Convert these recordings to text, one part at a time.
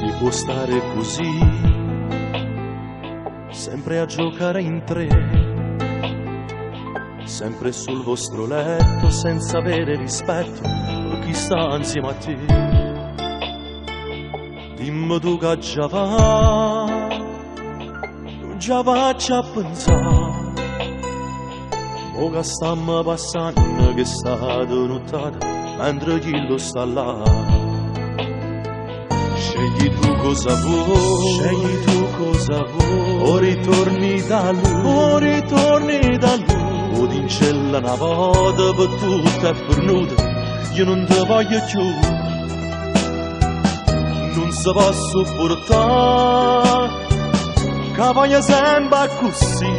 Si può stare così, sempre a giocare in tre, sempre sul vostro letto, senza avere rispetto per chi sta insieme a te. Dimmi tu che già va, non già faccio a pensare, mo che stiamo passando, che è stata nottata, mentre chi lo sta là. Scegli tu cosa vuoi, o ritorni da lui, o d'incella una volta per tutta e per nuda, io non ti voglio più, non si può sopportare, che voglio sempre così,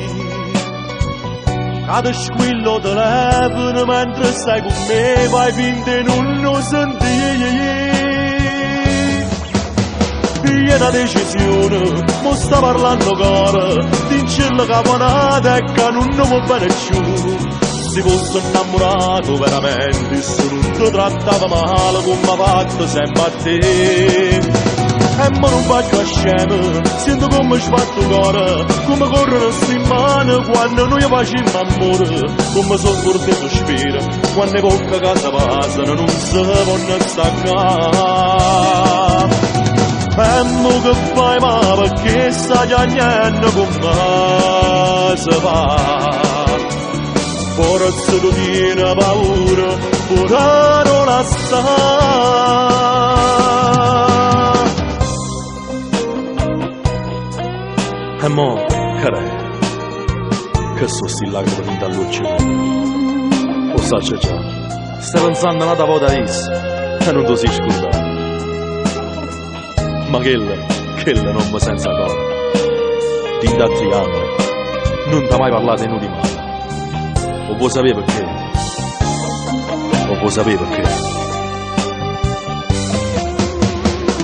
cada squillo telefono mentre stai con me, vai finta non lo sentire. È una decisione, mo sta parlando cara, dincella caponata e che non mi bene più. Se fosse innamorato veramente, se non ti trattava male come ha fatto sempre a te. E mo non faccio a scemo, sento come sbatto cuore, come corrono sti mani quando noi facciamo amore, come sono forte sospiro, quando bocca casa passano non si possono staccare. E mo che fai ma perché stai piagnendo con me si va? Forse tu tieni paura, ora non la sta. E mo, care, che so sti lacrime dall'occhio? Lo sai già, stai pensando a una volta adesso e non ti sei scordato. Ma quella non mi senza cosa. Di altri anni non ti ha mai parlato in di male. O vuoi sapere perché?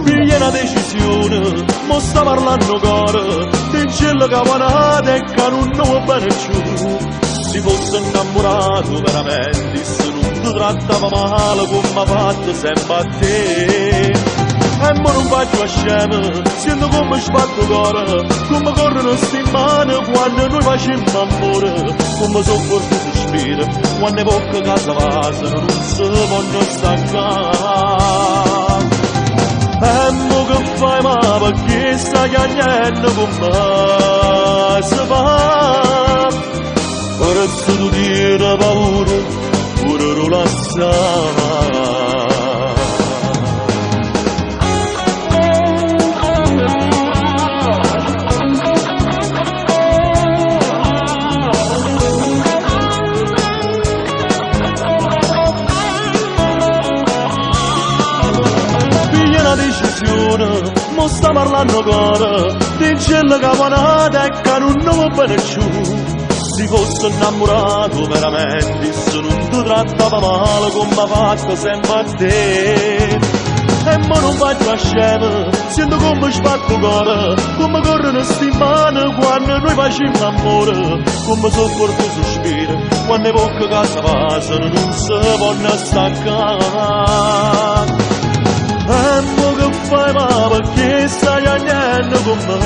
Piglia una decisione, mo sta parlando cara, dincella caponata e che non va bene più. Si fosse innamorato veramente, se non ti trattava male come ha fatto sempre a te. E mo non faccio a scemo, sento come sbatto cuore, come corrono sti mani quando noi facciamo amore, come sono forte sospiro, quando bocca casa passano non si possono staccare. E mo che fai ma perché stai piagnendo con me si fa? Ora se tu tieni paura, ora non la sai. Mo sta parlando cara, dincella caponata e che non va bene più. Si fosse innamorato veramente, se non ti trattava male come ha fatto sempre a te. E mo non faccio a scemo, sento come sbatto cuore, come corrono sti mani quando noi facciamo amore, come sono forte sospiro, quando bocca casa passano non si possono staccare. E mo che fai ma perché stai piagnendo con me